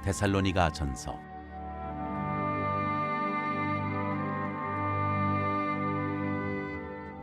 데살로니가 전서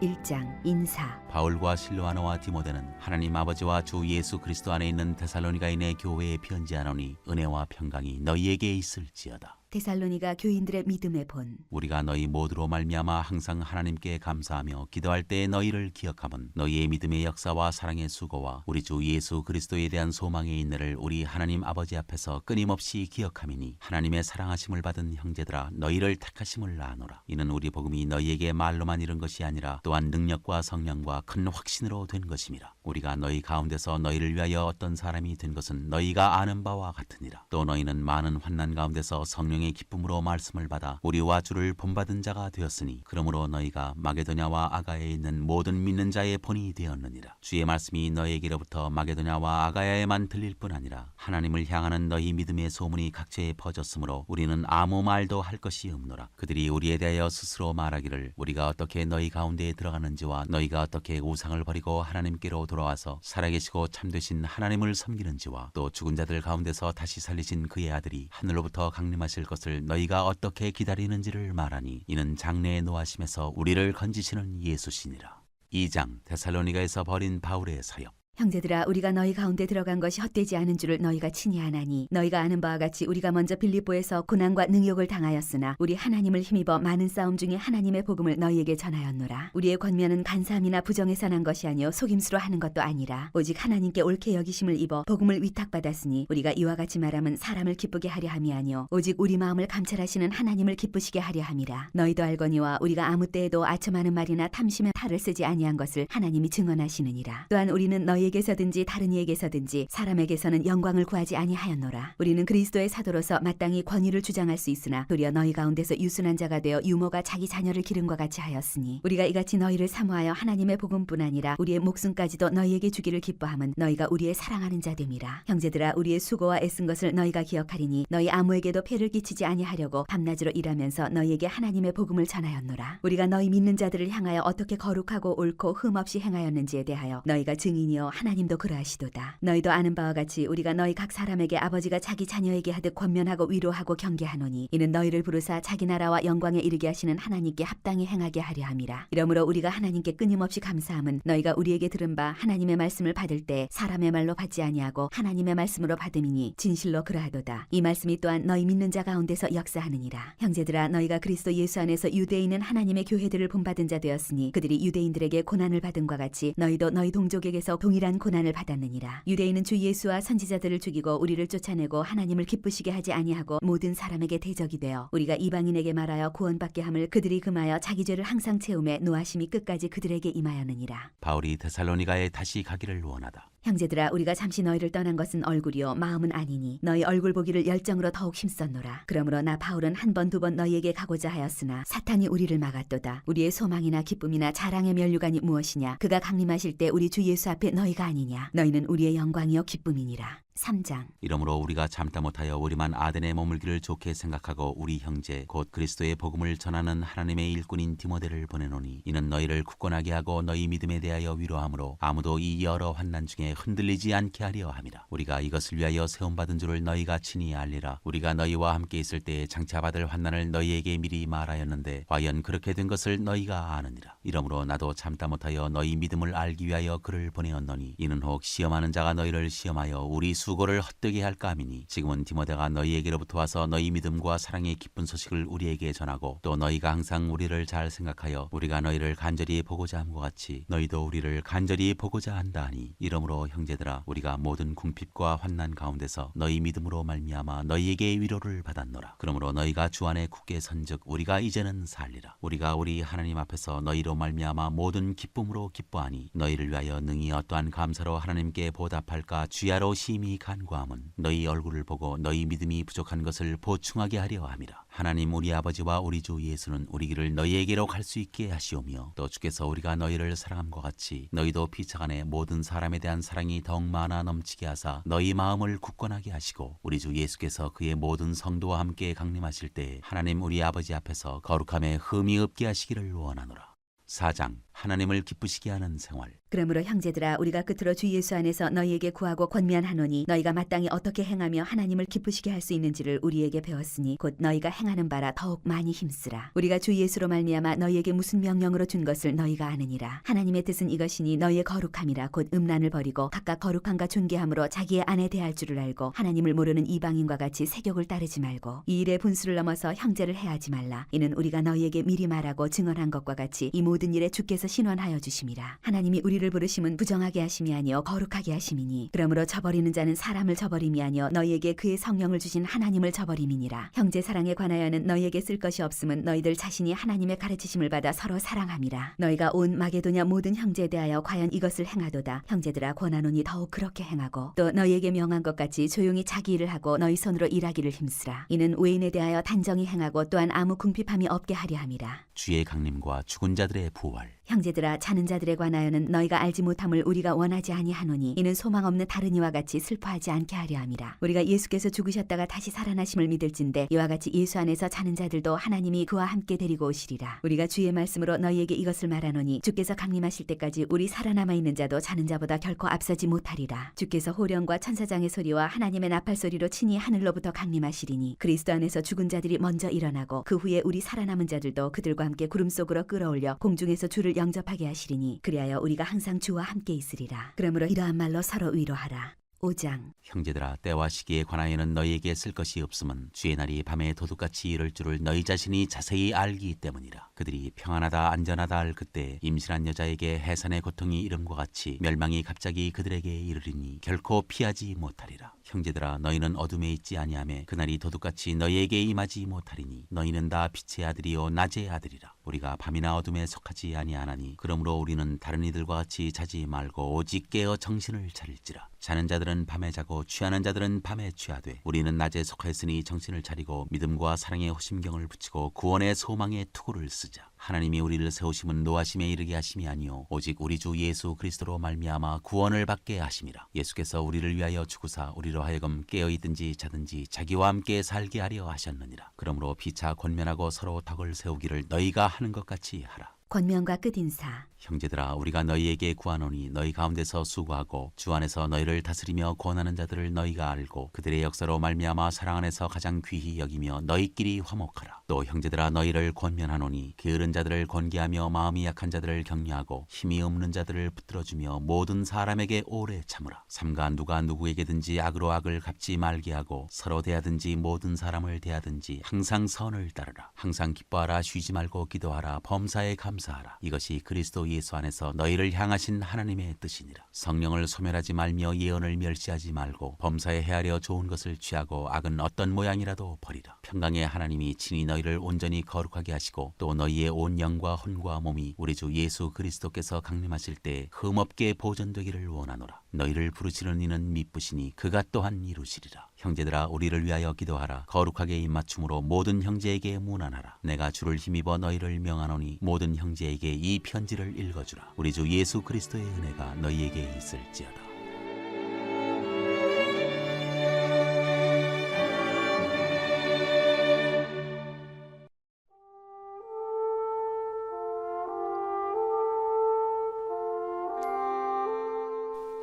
1장 인사. 바울과 실로아노와 디모데는 하나님 아버지와 주 예수 그리스도 안에 있는 데살로니가인의 교회에 편지하노니 은혜와 평강이 너희에게 있을지어다. 데살로니가 교인들의 믿음의 본. 우리가 너희 모두로 말미암아 항상 하나님께 감사하며 기도할 때에 너희를 기억함은 너희의 믿음의 역사와 사랑의 수고와 우리 주 예수 그리스도에 대한 소망의 인내를 우리 하나님 아버지 앞에서 끊임없이 기억함이니 하나님의 사랑하심을 받은 형제들아 너희를 택하심을 아노라. 이는 우리 복음이 너희에게 말로만 이른 것이 아니라 또한 능력과 성령과 큰 확신으로 된 것임이라. 우리가 너희 가운데서 너희를 위하여 어떤 사람이 된 것은 너희가 아는 바와 같으니라. 또 너희는 많은 환난 가운데서 성령의 기쁨으로 말씀을 받아 우리와 주를 본받은 자가 되었으니 그러므로 너희가 마게도냐와 아가야에 있는 모든 믿는 자의 본이 되었느니라. 주의 말씀이 너희에게로부터 마게도냐와 아가야에만 들릴 뿐 아니라 하나님을 향하는 너희 믿음의 소문이 각처에 퍼졌으므로 우리는 아무 말도 할 것이 없노라. 그들이 우리에 대하여 스스로 말하기를 우리가 어떻게 너희 가운데에 들어가는지와 너희가 어떻게 우상을 버리고 하나님께로 돌아와서 살아계시고 참되신 하나님을 섬기는지와 또 죽은 자들 가운데서 다시 살리신 그의 아들이 하늘로부터 강림하실 것을 너희가 어떻게 기다리는지를 말하니 이는 장래의 노하심에서 우리를 건지시는 예수시니라. 2장 데살로니가에서 벌인 바울의 사역. 형제들아, 우리가 너희 가운데 들어간 것이 헛되지 않은 줄을 너희가 친히 아나니 너희가 아는 바와 같이 우리가 먼저 빌립보에서 고난과 능욕을 당하였으나 우리 하나님을 힘입어 많은 싸움 중에 하나님의 복음을 너희에게 전하였노라. 우리의 권면은 간사함이나 부정에서 난 것이 아니요 속임수로 하는 것도 아니라 오직 하나님께 옳게 여기심을 입어 복음을 위탁받았으니 우리가 이와 같이 말함은 사람을 기쁘게 하려 함이 아니요 오직 우리 마음을 감찰하시는 하나님을 기쁘시게 하려 함이라. 너희도 알거니와 우리가 아무 때에도 아첨하는 말이나 탐심의 탈을 쓰지 아니한 것을 하나님이 증언하시느니라. 또한 우리는 너희에게서든지 다른 이에게서든지 사람에게서는 영광을 구하지 아니하였노라. 우리는 그리스도의 사도로서 마땅히 권위를 주장할 수 있으나 도리어 너희 가운데서 유순한 자가 되어 유모가 자기 자녀를 기른과 같이 하였으니 우리가 이같이 너희를 사모하여 하나님의 복음뿐 아니라 우리의 목숨까지도 너희에게 주기를 기뻐함은 너희가 우리의 사랑하는 자됨이라. 형제들아, 우리의 수고와 애쓴 것을 너희가 기억하리니 너희 아무에게도 폐를 끼치지 아니하려고 밤낮으로 일하면서 너희에게 하나님의 복음을 전하였노라. 우리가 너희 믿는 자들을 향하여 어떻게 거룩하고 옳고 흠없이 행하였는지에 대하여 너희가 증인이요 하나님도 그러하시도다. 너희도 아는 바와 같이 우리가 너희 각 사람에게 아버지가 자기 자녀에게 하듯 권면하고 위로하고 경계하노니 이는 너희를 부르사 자기 나라와 영광에 이르게 하시는 하나님께 합당히 행하게 하려 함이라. 이러므로 우리가 하나님께 끊임없이 감사함은 너희가 우리에게 들은 바 하나님의 말씀을 받을 때 사람의 말로 받지 아니하고 하나님의 말씀으로 받음이니 진실로 그러하도다. 이 말씀이 또한 너희 믿는 자 가운데서 역사하느니라. 형제들아, 너희가 그리스도 예수 안에서 유대에 있는 하나님의 교회들을 본받은 자 되었으니 그들이 유대인들에게 고난을 받은과 같이 너희도 너희 동족에게서 동일한 고난을 받았느니라. 유대인은 주 예수와 선지자들을 죽이고 우리를 쫓아내고 하나님을 기쁘시게 하지 아니하고 모든 사람에게 대적이 되어 우리가 이방인에게 말하여 구원받게 함을 그들이 금하여 자기 죄를 항상 채우매 노하심이 끝까지 그들에게 임하였느니라. 바울이 데살로니가에 다시 가기를 원하다. 형제들아, 우리가 잠시 너희를 떠난 것은 얼굴이요 마음은 아니니 너희 얼굴 보기를 열정으로 더욱 힘썼노라. 그러므로 나 바울은 한 번 두 번 너희에게 가고자 하였으나 사탄이 우리를 막았도다. 우리의 소망이나 기쁨이나 자랑의 면류관이 무엇이냐? 그가 강림하실 때 우리 주 예수 앞에 너희가 아니냐? 너희는 우리의 영광이요 기쁨이니라. 3장. 이러므로 우리가 참다 못하여 우리만 아덴에 머물기를 좋게 생각하고 우리 형제 곧 그리스도의 복음을 전하는 하나님의 일꾼인 디모데를 보내노니 이는 너희를 굳건하게 하고 너희 믿음에 대하여 위로하므로 아무도 이 여러 환난 중에 흔들리지 않게 하려 함이라. 우리가 이것을 위하여 세움받은 줄을 너희가 친히 알리라. 우리가 너희와 함께 있을 때에 장차 받을 환난을 너희에게 미리 말하였는데 과연 그렇게 된 것을 너희가 아느니라. 이러므로 나도 참다 못하여 너희 믿음을 알기 위하여 그를 보내었노니 이는 혹 시험하는 자가 너희를 시험하여 우리 수고를 헛되게 할까 함이니 지금은 디모데가 너희에게로부터 와서 너희 믿음과 사랑의 기쁜 소식을 우리에게 전하고 또 너희가 항상 우리를 잘 생각하여 우리가 너희를 간절히 보고자 함과 같이 너희도 우리를 간절히 보고자 한다 하니 이러므로 형제들아, 우리가 모든 궁핍과 환난 가운데서 너희 믿음으로 말미암아 너희에게 위로를 받았노라. 그러므로 너희가 주 안에 굳게 선즉 우리가 이제는 살리라. 우리가 우리 하나님 앞에서 너희로 말미암아 모든 기쁨으로 기뻐하니 너희를 위하여 능히 어떠한 감사로 하나님께 보답할까 주야로 심히 간구함은 너희 얼굴을 보고 너희 믿음이 부족한 것을 보충하게 하려 함이라. 하나님 우리 아버지와 우리 주 예수는 우리 길을 너희에게로 갈 수 있게 하시오며 또 주께서 우리가 너희를 사랑함과 같이 너희도 피차간에 모든 사람에 대한 사랑이 더욱 많아 넘치게 하사 너희 마음을 굳건하게 하시고 우리 주 예수께서 그의 모든 성도와 함께 강림하실 때 하나님 우리 아버지 앞에서 거룩함에 흠이 없게 하시기를 원하노라. 4장 하나님을 기쁘시게 하는 생활. 그러므로 형제들아 우리가 끝으로 주 예수 안에서 너희에게 구하고 권면하노니 너희가 마땅히 어떻게 행하며 하나님을 기쁘시게 할 수 있는지를 우리에게 배웠으니 곧 너희가 행하는 바라 더욱 많이 힘쓰라. 우리가 주 예수로 말미암아 너희에게 무슨 명령으로 준 것을 너희가 아느니라. 하나님의 뜻은 이것이니 너희의 거룩함이라 곧 음란을 버리고 각각 거룩함과 존귀함으로 자기의 아내 대할 줄을 알고 하나님을 모르는 이방인과 같이 세욕을 따르지 말고 이 일의 분수를 넘어서 형제를 해하지 말라. 이는 우리가 너희에게 미리 말하고 증언한 것과 같이 이 모든 일에 주께서 신원하여 주심이라. 하나님이 우리를 부르심은 부정하게 하심이 아니요 거룩하게 하심이니 그러므로 저버리는 자는 사람을 저버림이 아니요 너희에게 그의 성령을 주신 하나님을 저버림이니라. 형제 사랑에 관하여는 너희에게 쓸 것이 없음은 너희들 자신이 하나님의 가르치심을 받아 서로 사랑함이라. 너희가 온 마게도냐 모든 형제에 대하여 과연 이것을 행하도다. 형제들아 권하노니 더욱 그렇게 행하고 또 너희에게 명한 것 같이 조용히 자기 일을 하고 너희 손으로 일하기를 힘쓰라. 이는 외인에 대하여 단정히 행하고 또한 아무 궁핍함이 없게 하려 함이라. 주의 강림과 죽은 자들의 부활. 형제들아 자는 자들에 관하여는 너희가 알지 못함을 우리가 원하지 아니하노니 이는 소망 없는 다른 이와 같이 슬퍼하지 않게 하려 함이라. 우리가 예수께서 죽으셨다가 다시 살아나심을 믿을진대 이와 같이 예수 안에서 자는 자들도 하나님이 그와 함께 데리고 오시리라. 우리가 주의 말씀으로 너희에게 이것을 말하노니 주께서 강림하실 때까지 우리 살아남아 있는 자도 자는 자보다 결코 앞서지 못하리라. 주께서 호령과 천사장의 소리와 하나님의 나팔 소리로 친히 하늘로부터 강림하시리니 그리스도 안에서 죽은 자들이 먼저 일어나고 그 후에 우리 살아남은 자들도 그들과 함께 구름 속으로 끌어올려 공중에서 주를 영접하게 하시리니 그리하여 우리가 항상 주와 함께 있으리라. 그러므로 이러한 말로 서로 위로하라. 5장. 형제들아 때와 시기에 관하여는 너희에게 쓸 것이 없음은 주의 날이 밤에 도둑같이 이를 줄을 너희 자신이 자세히 알기 때문이라. 그들이 평안하다 안전하다 할 그때 임신한 여자에게 해산의 고통이 이름과 같이 멸망이 갑자기 그들에게 이르리니 결코 피하지 못하리라. 형제들아 너희는 어둠에 있지 아니하매 그날이 도둑같이 너희에게 임하지 못하리니 너희는 다 빛의 아들이요 낮의 아들이라. 우리가 밤이나 어둠에 속하지 아니하나니 그러므로 우리는 다른 이들과 같이 자지 말고 오직 깨어 정신을 차릴지라. 자는 자들은 밤에 자고 취하는 자들은 밤에 취하되 우리는 낮에 속하였으니 정신을 차리고 믿음과 사랑의 호심경을 붙이고 구원의 소망의 투구를 쓰자. 하나님이 우리를 세우심은 노하심에 이르게 하심이 아니요 오직 우리 주 예수 그리스도로 말미암아 구원을 받게 하심이라. 예수께서 우리를 위하여 죽으사 우리로 하여금 깨어있든지 자든지 자기와 함께 살게 하려 하셨느니라. 그러므로 피차 권면하고 서로 덕을 세우기를 너희가 하는 것 같이 하라. 권면과 끝인사. 형제들아 우리가 너희에게 구하노니 너희 가운데서 수고하고 주 안에서 너희를 다스리며 권하는 자들을 너희가 알고 그들의 역사로 말미암아 사랑 안에서 가장 귀히 여기며 너희끼리 화목하라. 또 형제들아 너희를 권면하노니 게으른 자들을 권계하며 마음이 약한 자들을 격려하고 힘이 없는 자들을 붙들어주며 모든 사람에게 오래 참으라. 삼가 누가 누구에게든지 악으로 악을 갚지 말게 하고 서로 대하든지 모든 사람을 대하든지 항상 선을 따르라. 항상 기뻐하라. 쉬지 말고 기도하라. 범사에 감사하라. 이것이 그리스도 예수 안에서 너희를 향하신 하나님의 뜻이니라. 성령을 소멸하지 말며 예언을 멸시하지 말고 범사에 헤아려 좋은 것을 취하고 악은 어떤 모양이라도 버리라. 평강의 하나님이 친히 너희를 온전히 거룩하게 하시고 또 너희의 온 영과 혼과 몸이 우리 주 예수 그리스도께서 강림하실 때 흠없게 보존되기를 원하노라. 너희를 부르시는 이는 미쁘시니 그가 또한 이루시리라. 형제들아 우리를 위하여 기도하라. 거룩하게 입맞춤으로 모든 형제에게 문안하라. 내가 주를 힘입어 너희를 명하노니 모든 형제에게 이 편지를 읽어주라. 우리 주 예수 그리스도의 은혜가 너희에게 있을지어다.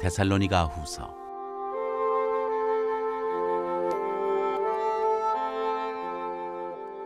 데살로니가 후서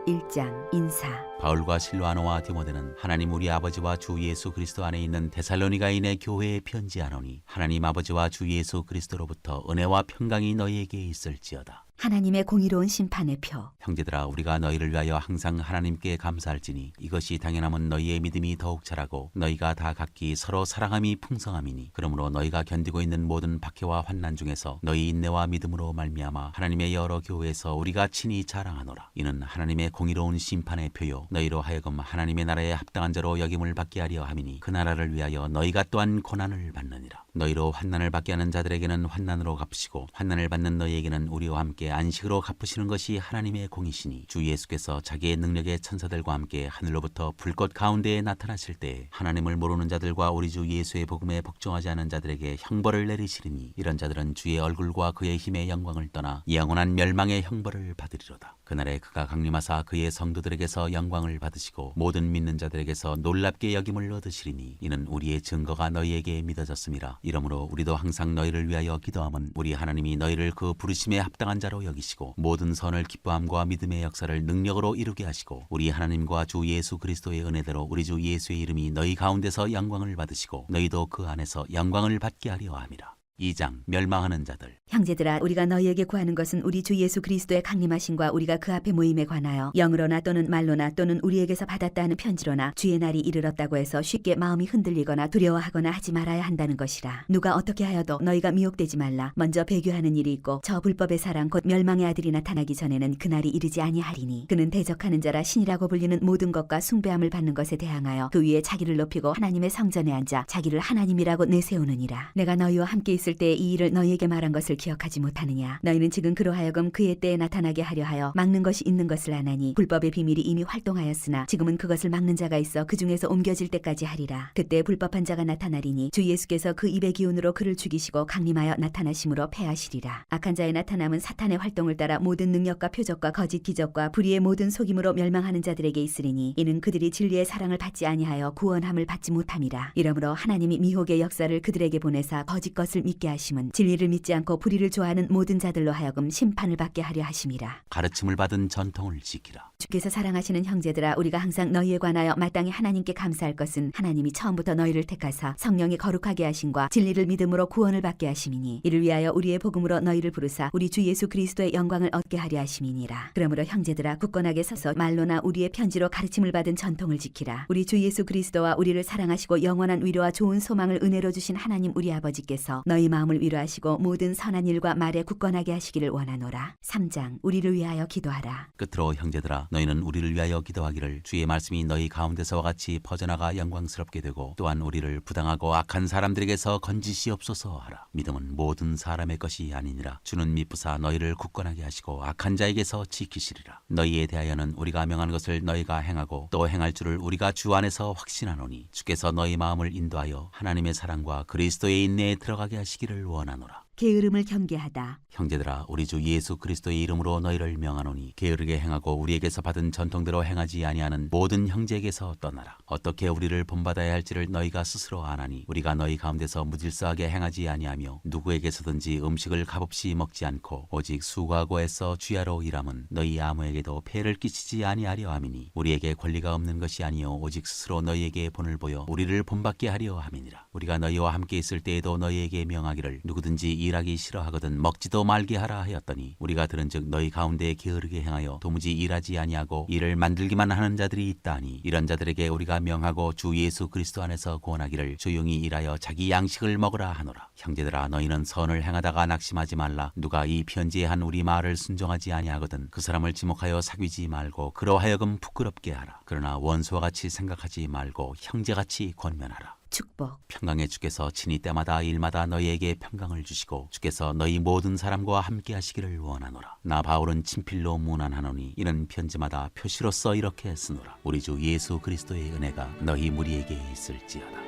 1장. 인사. 바울과 실로아노와 디모데는 하나님 우리 아버지와 주 예수 그리스도 안에 있는 데살로니가인의 교회에 편지하노니 하나님 아버지와 주 예수 그리스도로부터 은혜와 평강이 너희에게 있을지어다. 하나님의 공의로운 심판의 표. 형제들아 우리가 너희를 위하여 항상 하나님께 감사할지니 이것이 당연함은 너희의 믿음이 더욱 자라고 너희가 다 각기 서로 사랑함이 풍성함이니 그러므로 너희가 견디고 있는 모든 박해와 환난 중에서 너희 인내와 믿음으로 말미암아 하나님의 여러 교회에서 우리가 친히 자랑하노라. 이는 하나님의 공의로운 심판의 표요 너희로 하여금 하나님의 나라에 합당한 자로 여김을 받게 하려 함이니 그 나라를 위하여 너희가 또한 고난을 받느니라. 너희로 환난을 받게 하는 자들에게는 환난으로 갚으시고 환난을 받는 너희에게는 우리와 함께 함께 안식으로 갚으시는 것이 하나님의 공이시니 주 예수께서 자기의 능력의 천사들과 함께 하늘로부터 불꽃 가운데에 나타나실 때 하나님을 모르는 자들과 우리 주 예수의 복음에 복종하지 않은 자들에게 형벌을 내리시리니 이런 자들은 주의 얼굴과 그의 힘의 영광을 떠나 영원한 멸망의 형벌을 받으리로다. 그날에 그가 강림하사 그의 성도들에게서 영광을 받으시고 모든 믿는 자들에게서 놀랍게 여김을 얻으시리니 이는 우리의 증거가 너희에게 믿어졌음이라. 이러므로 우리도 항상 너희를 위하여 기도함은 우리 하나님이 너희를 그 부르심에 합당한 자로 여기시고 모든 선을 기뻐함과 믿음의 역사를 능력으로 이루게 하시고 우리 하나님과 주 예수 그리스도의 은혜대로 우리 주 예수의 이름이 너희 가운데서 영광을 받으시고 너희도 그 안에서 영광을 받게 하려 함이라. 2장 멸망하는 자들. 형제들아, 우리가 너희에게 구하는 것은 우리 주 예수 그리스도의 강림하심과 우리가 그 앞에 모임에 관하여 영으로나 또는 말로나 또는 우리에게서 받았다 하는 편지로나 주의 날이 이르렀다고 해서 쉽게 마음이 흔들리거나 두려워하거나 하지 말아야 한다는 것이라. 누가 어떻게 하여도 너희가 미혹되지 말라. 먼저 배교하는 일이 있고 저 불법의 사랑 곧 멸망의 아들이 나타나기 전에는 그날이 이르지 아니하리니 그는 대적하는 자라 신이라고 불리는 모든 것과 숭배함을 받는 것에 대항하여 그 위에 자기를 높이고 하나님의 성전에 앉아 자기를 하나님이라고 내세우느니라. 내가 너희와 함께 있을 때 이 일을 너희에게 말한 것을 기억하지 못하느냐. 너희는 지금 그로 하여금 그의 때에 나타나게 하려 하여 막는 것이 있는 것을 아나니 불법의 비밀이 이미 활동하였으나 지금은 그것을 막는 자가 있어 그 중에서 옮겨질 때까지 하리라. 그때 불법한 자가 나타나리니 주 예수께서 그 입의 기운으로 그를 죽이시고 강림하여 나타나심으로 패하시리라. 악한 자의 나타남은 사탄의 활동을 따라 모든 능력과 표적과 거짓 기적과 불의의 모든 속임으로 멸망하는 자들에게 있으리니 이는 그들이 진리의 사랑을 받지 아니하여 구원함을 받지 못함이라. 이러므로 하나님이 미혹의 역사를 그들에게 보내사 거짓 것을 믿게 하심은 진리를 믿지 않고 불의를 좋아하는 모든 자들로 하여금 심판을 받게 하려 하심이라. 가르침을 받은 전통을 지키라. 주께서 사랑하시는 형제들아, 우리가 항상 너희에 관하여 마땅히 하나님께 감사할 것은 하나님이 처음부터 너희를 택하사 성령이 거룩하게 하심과 진리를 믿음으로 구원을 받게 하심이니 이를 위하여 우리의 복음으로 너희를 부르사 우리 주 예수 그리스도의 영광을 얻게 하려 하심이니라. 그러므로 형제들아, 굳건하게 서서 말로나 우리의 편지로 가르침을 받은 전통을 지키라. 우리 주 예수 그리스도와 우리를 사랑하시고 영원한 위로와 좋은 소망을 은혜로 주신 하나님 우리 아버지께서 너희 마음을 위로하시고 모든 선한 일과 말에 굳건하게 하시기를 원하노라. 3장 우리를 위하여 기도하라. 끝으로 형제들아, 너희는 우리를 위하여 기도하기를 주의 말씀이 너희 가운데서와 같이 퍼져나가 영광스럽게 되고 또한 우리를 부당하고 악한 사람들에게서 건지시옵소서 하라. 믿음은 모든 사람의 것이 아니니라. 주는 미쁘사 너희를 굳건하게 하시고 악한 자에게서 지키시리라. 너희에 대하여는 우리가 명한 것을 너희가 행하고 또 행할 줄을 우리가 주 안에서 확신하노니 주께서 너희 마음을 인도하여 하나님의 사랑과 그리스도의 인내에 들어가게 하시기를 원하노라. 게으름을 경계하다. 형제들아, 우리 주 예수 그리스도의 이름으로 너희를 명하노니 게으르게 행하고 우리에게서 받은 전통대로 행하지 아니하는 모든 형제에게서 떠나라. 어떻게 우리를 본받아야 할지를 너희가 스스로 아나니 우리가 너희 가운데서 무질서하게 행하지 아니하며 누구에게서든지 음식을 값없이 먹지 않고 오직 수고하고 애써 주야로 일함은 너희 아무에게도 폐를 끼치지 아니하려 함이니 우리에게 권리가 없는 것이 아니요 오직 스스로 너희에게 본을 보여 우리를 본받게 하려 함이니라. 우리가 너희와 함께 있을 때에도 너희에게 명하기를 누구든지 일하기 싫어하거든 먹지도 말게 하라 하였더니 우리가 들은즉 너희 가운데 게으르게 행하여 도무지 일하지 아니하고 일을 만들기만 하는 자들이 있다니 이런 자들에게 우리가 명하고 주 예수 그리스도 안에서 구원하기를 조용히 일하여 자기 양식을 먹으라 하노라. 형제들아, 너희는 선을 행하다가 낙심하지 말라. 누가 이 편지에 한 우리 말을 순종하지 아니하거든 그 사람을 지목하여 사귀지 말고 그로 하여금 부끄럽게 하라. 그러나 원수와 같이 생각하지 말고 형제같이 권면하라. 축복. 평강의 주께서 친히 때마다 일마다 너희에게 평강을 주시고 주께서 너희 모든 사람과 함께 하시기를 원하노라. 나 바울은 친필로 문안하노니 이는 편지마다 표시로써 이렇게 쓰노라. 우리 주 예수 그리스도의 은혜가 너희 무리에게 있을지어다.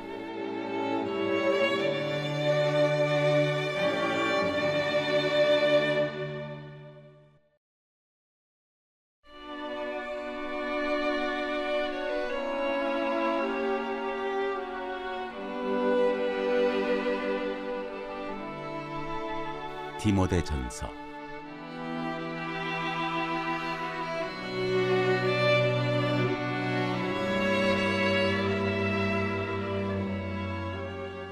디모데전서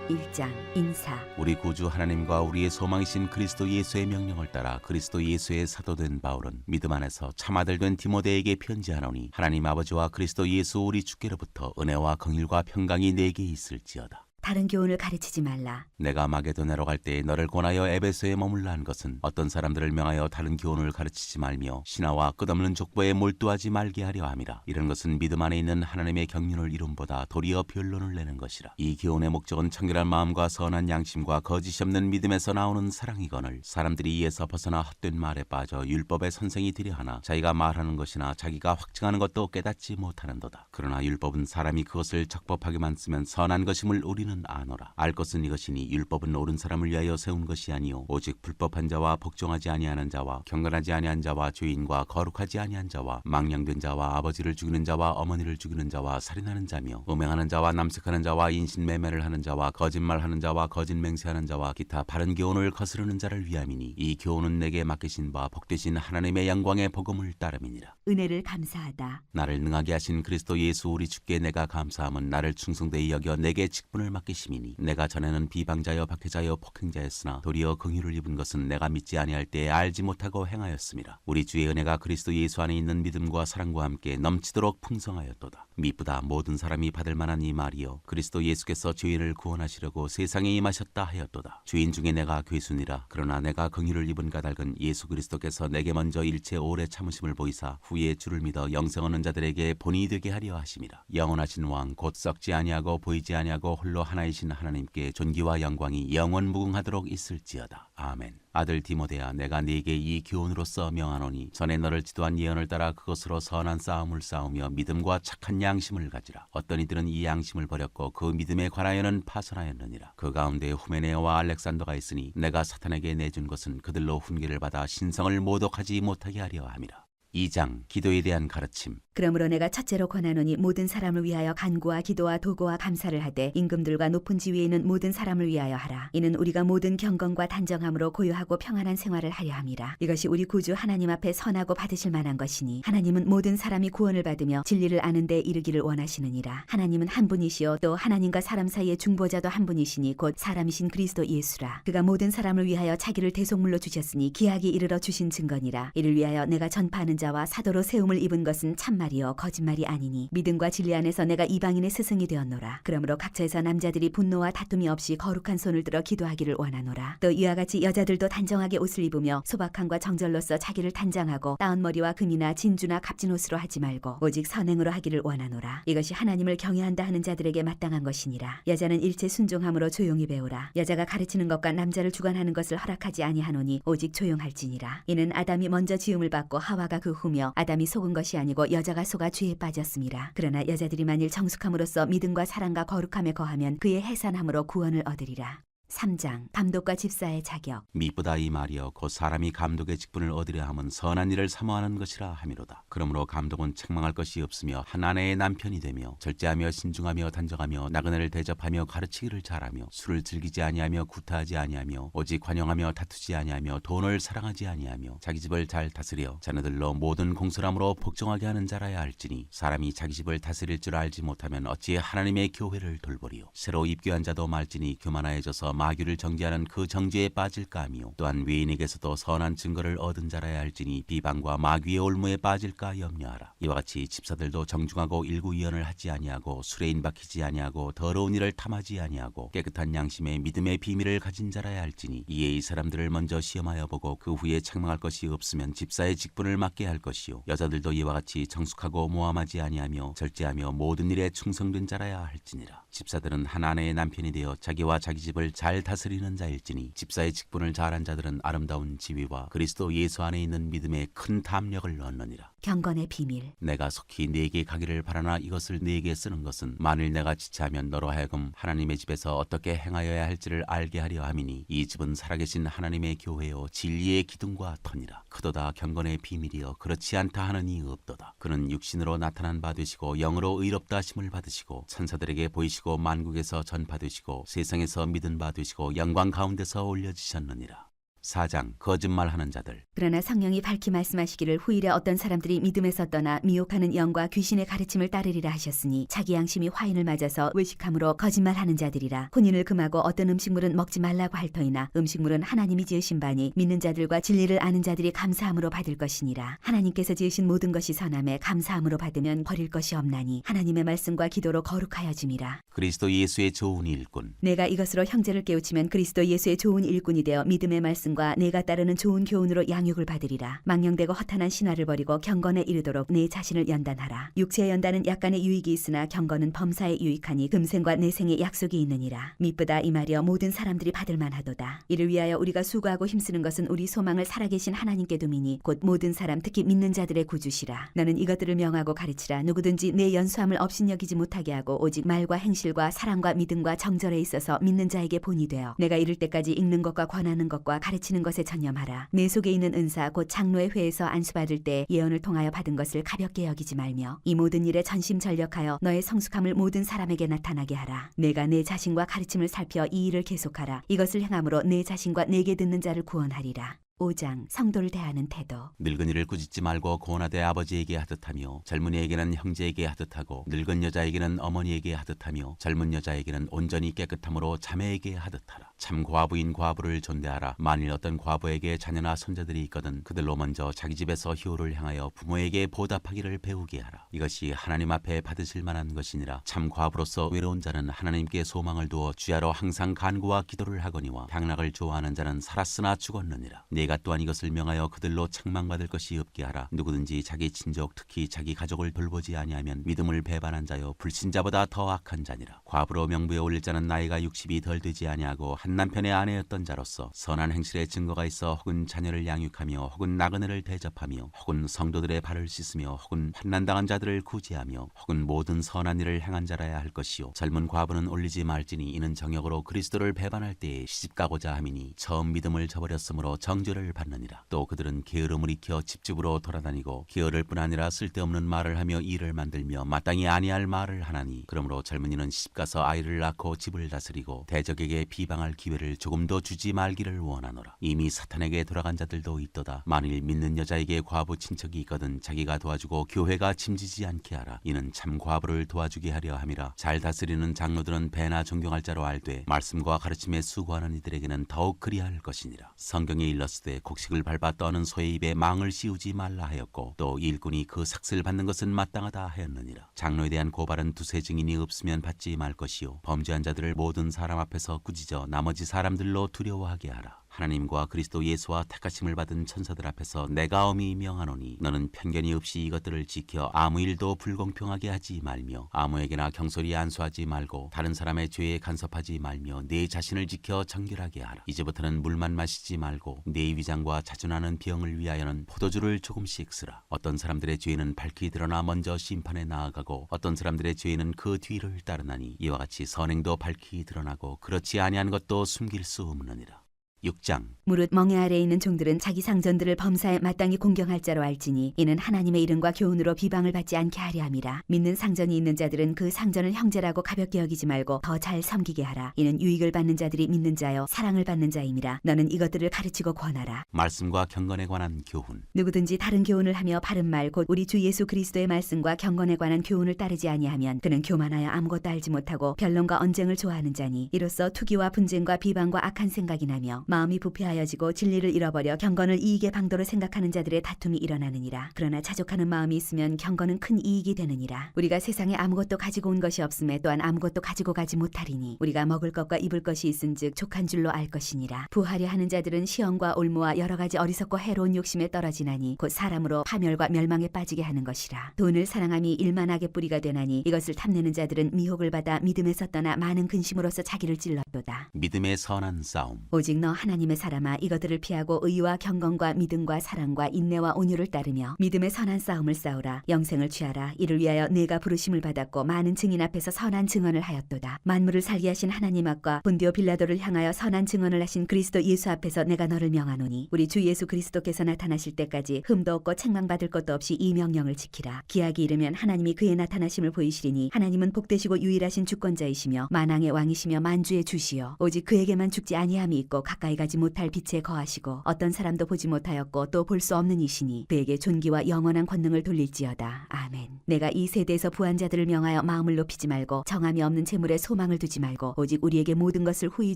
1장 인사. 우리 구주 하나님과 우리의 소망이신 그리스도 예수의 명령을 따라 그리스도 예수의 사도된 바울은 믿음 안에서 참 아들 된 디모데에게 편지하노니 하나님 아버지와 그리스도 예수 우리 주께로부터 은혜와 긍휼과 평강이 내게 있을지어다. 다른 교훈을 가르치지 말라. 내가 마게도냐로 갈 때 너를 권하여 에베소에 머물라 한 것은 어떤 사람들을 명하여 다른 교훈을 가르치지 말며 신하와 끝없는 족보에 몰두하지 말게 하려 함이라. 이런 것은 믿음 안에 있는 하나님의 경륜을 이룸보다 도리어 변론을 내는 것이라. 이 교훈의 목적은 청결한 마음과 선한 양심과 거짓이 없는 믿음에서 나오는 사랑이거늘 사람들이 이에서 벗어나 헛된 말에 빠져 율법의 선생이 되려 하나 자기가 말하는 것이나 자기가 확증하는 것도 깨닫지 못하는도다. 그러나 율법은 사람이 그것을 적법하게만 쓰면 선한 것임을 우리는 아노라. 알 것은 이것이니 율법은 옳은 사람을 위하여 세운 것이 아니요 오직 불법한 자와 복종하지 아니하는 자와 경건하지 아니한 자와 죄인과 거룩하지 아니한 자와 망령된 자와 아버지를 죽이는 자와 어머니를 죽이는 자와 살인하는 자며 음행하는 자와 남색하는 자와 인신매매를 하는 자와 거짓말하는 자와 거짓 맹세하는 자와 기타 바른 교훈을 거스르는 자를 위함이니 이 교훈은 내게 맡기신 바 복되신 하나님의 영광의 복음을 따름이니라. 은혜를 감사하다. 나를 능하게 하신 그리스도 예수 우리 주께 내가 감사함은 나를 충성되이 여겨 내게 직분을 맡기심이니 내가 전에는 비방자여 박해자여 폭행자였으나 도리어 긍휼을 입은 것은 내가 믿지 아니할 때에 알지 못하고 행하였음이라. 우리 주의 은혜가 그리스도 예수 안에 있는 믿음과 사랑과 함께 넘치도록 풍성하였도다. 미쁘다 모든 사람이 받을 만한 이 말이여 그리스도 예수께서 죄인을 구원하시려고 세상에 임하셨다 하였도다. 죄인 중에 내가 괴순이라. 그러나 내가 긍휼을 입은 까닭은 예수 그리스도께서 내게 먼저 일체 오래 참으심을 보이사 후에 주를 믿어 영생 얻는 자들에게 본이 되게 하려 하심이라. 영원하신 왕 곧 썩지 아니하고 보이지 아니하고 홀로 하나이신 하나님께 존귀와 영광이 영원 무궁하도록 있을지어다. 아멘. 아들 디모데야 내가 네게 이 교훈으로서 명하노니 전에 너를 지도한 예언을 따라 그것으로 선한 싸움을 싸우며 믿음과 착한 양심을 가지라. 어떤 이들은 이 양심을 버렸고 그 믿음에 관하여는 파선하였느니라. 그 가운데 후메네오와 알렉산더가 있으니 내가 사탄에게 내준 것은 그들로 훈계를 받아 신성을 모독하지 못하게 하려 함이라. 2장 기도에 대한 가르침. 그러므로 내가 첫째로 권하노니 모든 사람을 위하여 간구와 기도와 도고와 감사를 하되 임금들과 높은 지위에 있는 모든 사람을 위하여 하라. 이는 우리가 모든 경건과 단정함으로 고요하고 평안한 생활을 하려 함이라. 이것이 우리 구주 하나님 앞에 선하고 받으실 만한 것이니 하나님은 모든 사람이 구원을 받으며 진리를 아는 데 이르기를 원하시느니라. 하나님은 한 분이시요 또 하나님과 사람 사이의 중보자도 한 분이시니 곧 사람이신 그리스도 예수라. 그가 모든 사람을 위하여 자기를 대속물로 주셨으니 기약이 이르러 주신 증거니라. 이를 위하여 내가 전파하는 자와 사도로 세움을 입은 것은 참말이요 거짓말이 아니니 믿음과 진리 안에서 내가 이방인의 스승이 되었노라. 그러므로 각처에서 남자들이 분노와 다툼이 없이 거룩한 손을 들어 기도하기를 원하노라. 또 이와 같이 여자들도 단정하게 옷을 입으며 소박함과 정절로서 자기를 단장하고 따은 머리와 금이나 진주나 값진 옷으로 하지 말고 오직 선행으로 하기를 원하노라. 이것이 하나님을 경외한다 하는 자들에게 마땅한 것이니라. 여자는 일체 순종함으로 조용히 배우라. 여자가 가르치는 것과 남자를 주관하는 것을 허락하지 아니하노니 오직 조용할지니라. 이는 아담이 먼저 지음을 받고 하와가 그 후며 아담이 속은 것이 아니고 여자가 속아 죄에 빠졌습니다. 그러나 여자들이 만일 정숙함으로써 믿음과 사랑과 거룩함에 거하면 그의 해산함으로 구원을 얻으리라. 3장 감독과 집사의 자격. 미쁘다 이 말이여 곧 사람이 감독의 직분을 얻으려 함은 선한 일을 사모하는 것이라 함이로다. 그러므로 감독은 책망할 것이 없으며 한 아내의 남편이 되며 절제하며 신중하며 단정하며 나그네를 대접하며 가르치기를 잘하며 술을 즐기지 아니하며 구타하지 아니하며 오직 환영하며 다투지 아니하며 돈을 사랑하지 아니하며 자기 집을 잘 다스려 자녀들로 모든 공손함으로 복종하게 하는 자라야 할지니 사람이 자기 집을 다스릴 줄 알지 못하면 어찌 하나님의 교회를 돌보리요. 새로 입교한 자도 말지니 교만하여져서 마귀를 정죄하는 그 정죄에 빠질까 하며 또한 외인에게서도 선한 증거를 얻은 자라야 할지니 비방과 마귀의 올무에 빠질까 염려하라. 이와 같이 집사들도 정중하고 일구이연을 하지 아니하고 술에 인박히지 아니하고 더러운 일을 탐하지 아니하고 깨끗한 양심에 믿음의 비밀을 가진 자라야 할지니 이에 이 사람들을 먼저 시험하여 보고 그 후에 책망할 것이 없으면 집사의 직분을 맡게 할 것이요 여자들도 이와 같이 정숙하고 모함하지 아니하며 절제하며 모든 일에 충성된 자라야 할지니라. 집사들은 한 아내의 남편이 되어 자기와 자기 집을 잘 다스리는 자일지니 집사의 직분을 잘한 자들은 아름다운 지위와 그리스도 예수 안에 있는 믿음에 큰 담력을 얻느니라. 경건의 비밀. 내가 속히 네게 가기를 바라나 이것을 네게 쓰는 것은 만일 내가 지체하면 너로 하여금 하나님의 집에서 어떻게 행하여야 할지를 알게 하려 함이니 이 집은 살아계신 하나님의 교회요 진리의 기둥과 터니라. 크도다 경건의 비밀이여 그렇지 않다 하는 이 없도다. 그는 육신으로 나타난 바 되시고 영으로 의롭다 하심을 받으시고 천사들에게 보이시고 만국에서 전파되시고 세상에서 믿은 바 되시고 영광 가운데서 올려지셨느니라. 4장 거짓말하는 자들. 그러나 성령이 밝히 말씀하시기를 후일에 어떤 사람들이 믿음에서 떠나 미혹하는 영과 귀신의 가르침을 따르리라 하셨으니 자기 양심이 화인을 맞아서 외식함으로 거짓말하는 자들이라. 혼인을 금하고 어떤 음식물은 먹지 말라고 할 터이나 음식물은 하나님이 지으신 바니 믿는 자들과 진리를 아는 자들이 감사함으로 받을 것이니라. 하나님께서 지으신 모든 것이 선함에 감사함으로 받으면 버릴 것이 없나니 하나님의 말씀과 기도로 거룩하여짐이라. 그리스도 예수의 좋은 일꾼. 내가 이것으로 형제를 깨우치면 그리스도 예수의 좋은 일꾼이 되어 믿음의 말씀과 내가 따르는 좋은 교훈으로 양육을 받으리라. 망령되고 허탄한 신화를 버리고 경건에 이르도록 내 자신을 연단하라. 육체의 연단은 약간의 유익이 있으나 경건은 범사에 유익하니 금생과 내생의 약속이 있느니라. 미쁘다 이 말이여 모든 사람들이 받을 만하도다. 이를 위하여 우리가 수고하고 힘쓰는 것은 우리 소망을 살아계신 하나님께 두미니 곧 모든 사람 특히 믿는 자들의 구주시라. 너는 이것들을 명하고 가르치라. 누구든지 내 연수함을 업신여기지 못하게 하고 오직 말과 행실과 사랑과 믿음과 정절에 있어서 믿는 자에게 본이 되어 내가 이를 때까지 읽는 것과 권하는 것과 가르치는 것에 전념하라. 내 속에 있는 은사 곧 장로의 회에서 안수받을 때 예언을 통하여 받은 것을 가볍게 여기지 말며 이 모든 일에 전심전력하여 너의 성숙함을 모든 사람에게 나타나게 하라. 내가 내 자신과 가르침을 살펴 이 일을 계속하라. 이것을 행함으로 내 자신과 내게 듣는 자를 구원하리라. 5장 성도를 대하는 태도. 늙은이를 꾸짖지 말고 고나되 아버지에게 하듯하며 젊은이에게는 형제에게 하듯하고 늙은 여자에게는 어머니에게 하듯하며 젊은 여자에게는 온전히 깨끗함으로 자매에게 하듯하라. 참 과부인 과부를 존대하라. 만일 어떤 과부에게 자녀나 손자들이 있거든 그들로 먼저 자기 집에서 효를 향하여 부모에게 보답하기를 배우게 하라. 이것이 하나님 앞에 받으실 만한 것이니라. 참 과부로서 외로운 자는 하나님께 소망을 두어 주야로 항상 간구와 기도를 하거니와 향락을 좋아하는 자는 살았으나 죽었느니라. 내가 또한 이것을 명하여 그들로 책망받을 것이 없게 하라. 누구든지 자기 친족 특히 자기 가족을 돌보지 아니하면 믿음을 배반한 자여 불신자보다 더 악한 자니라. 과부로 명부에 올릴 자는 나이가 60이 덜 되지 아니하고 한 남편의 아내였던 자로서 선한 행실의 증거가 있어 혹은 자녀를 양육하며 혹은 나그네를 대접하며 혹은 성도들의 발을 씻으며 혹은 환난당한 자들을 구제하며 혹은 모든 선한 일을 행한 자라야 할 것이요 젊은 과부는 올리지 말지니 이는 정역으로 그리스도를 배반할 때에 시집가고자 함이니 처음 믿음을 저버렸으므로 정죄를 받느니라. 또 그들은 게으름을 익혀 집집으로 돌아다니고 게으를 뿐 아니라 쓸데없는 말을 하며 일을 만들며 마땅히 아니할 말을 하나니 그러므로 젊은이는 시집가서 아이를 낳고 집을 다스리고 대적에게 비방할 기회를 조금 더 주지 말기를 원하노라. 이미 사탄에게 돌아간 자들도 있도다. 만일 믿는 여자에게 과부 친척이 있거든 자기가 도와주고 교회가 짐지지 않게 하라. 이는 참 과부를 도와주게 하려 함이라. 잘 다스리는 장로들은 배나 존경할 자로 알되 말씀과 가르침에 수고하는 이들에게는 더욱 그리할 것이니라. 성경에 일렀으되 곡식을 밟아 떠는 소의 입에 망을 씌우지 말라 하였고 또 일꾼이 그 삭슬 받는 것은 마땅하다 하였느니라. 장로에 대한 고발은 두세 증인이 없으면 받지 말 것이요 범죄한 자들을 모든 사람 앞에서 꾸짖어 나머지 사람들로 두려워하게 하라. 하나님과 그리스도 예수와 택하심을 받은 천사들 앞에서 내가 엄히 명하노니 너는 편견이 없이 이것들을 지켜 아무 일도 불공평하게 하지 말며 아무에게나 경솔히 안수하지 말고 다른 사람의 죄에 간섭하지 말며 네 자신을 지켜 정결하게 하라. 이제부터는 물만 마시지 말고 네 위장과 자존하는 병을 위하여는 포도주를 조금씩 쓰라. 어떤 사람들의 죄는 밝히 드러나 먼저 심판에 나아가고 어떤 사람들의 죄는 그 뒤를 따르나니 이와 같이 선행도 밝히 드러나고 그렇지 아니한 것도 숨길 수 없느니라. 6장 무릇 멍에 아래에 있는 종들은 자기 상전들을 범사에 마땅히 공경할 자로 알지니 이는 하나님의 이름과 교훈으로 비방을 받지 않게 하려 함이라. 믿는 상전이 있는 자들은 그 상전을 형제라고 가볍게 여기지 말고 더 잘 섬기게 하라. 이는 유익을 받는 자들이 믿는 자여 사랑을 받는 자임이라. 너는 이것들을 가르치고 권하라. 말씀과 경건에 관한 교훈. 누구든지 다른 교훈을 하며 바른 말 곧 우리 주 예수 그리스도의 말씀과 경건에 관한 교훈을 따르지 아니하면 그는 교만하여 아무것도 알지 못하고 변론과 언쟁을 좋아하는 자니 이로써 투기와 분쟁과 비방과 악한 생각이 나며 마음이 부패하여지고 진리를 잃어버려 경건을 이익의 방도로 생각하는 자들의 다툼이 일어나느니라. 그러나 자족하는 마음이 있으면 경건은 큰 이익이 되느니라. 우리가 세상에 아무것도 가지고 온 것이 없음에 또한 아무것도 가지고 가지 못하리니 우리가 먹을 것과 입을 것이 있은즉 족한 줄로 알 것이니라. 부하려 하는 자들은 시험과 올무와 여러 가지 어리석고 해로운 욕심에 떨어지나니 곧 사람으로 파멸과 멸망에 빠지게 하는 것이라. 돈을 사랑함이 일만하게 뿌리가 되나니 이것을 탐내는 자들은 미혹을 받아 믿음에서 떠나 많은 근심으로서 자기를 찔렀도다. 믿음의 선한 싸움. 오직 너 하나님의 사람아 이것들을 피하고 의와 경건과 믿음과 사랑과 인내와 온유를 따르며 믿음의 선한 싸움을 싸우라. 영생을 취하라. 이를 위하여 내가 부르심을 받았고 많은 증인 앞에서 선한 증언을 하였도다. 만물을 살게 하신 하나님 앞과 본디오 빌라도를 향하여 선한 증언을 하신 그리스도 예수 앞에서 내가 너를 명하노니 우리 주 예수 그리스도께서 나타나실 때까지 흠도 없고 책망받을 것도 없이 이 명령을 지키라. 기약이 이르면 하나님이 그의 나타나심을 보이시리니 하나님은 복되시고 유일하신 주권자이시며 만왕의 왕이시며 만주의 주시여 오직 그에게만 죽지 아니함이 있고 각각 가까이 가지 못할 빛에 거하시고 어떤 사람도 보지 못하였고 또 볼 수 없는 이시니 그에게 존귀와 영원한 권능을 돌릴지어다. 아멘. 내가 이 세대에서 부한 자들을 명하여 마음을 높이지 말고 정함이 없는 재물에 소망을 두지 말고 오직 우리에게 모든 것을 후히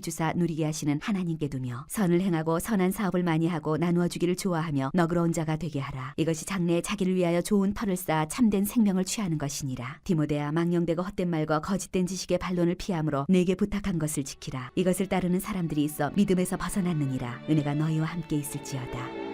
주사 누리게 하시는 하나님께 두며 선을 행하고 선한 사업을 많이 하고 나누어 주기를 좋아하며 너그러운 자가 되게 하라. 이것이 장래에 자기를 위하여 좋은 털을 쌓아 참된 생명을 취하는 것이니라. 디모데야, 망령되고 헛된 말과 거짓된 지식의 반론을 피함으로 내게 부탁한 것을 지키라. 이것을 따르는 사람들이 있어 믿음에서 벗어났느니라. 은혜가 너희와 함께 있을지어다.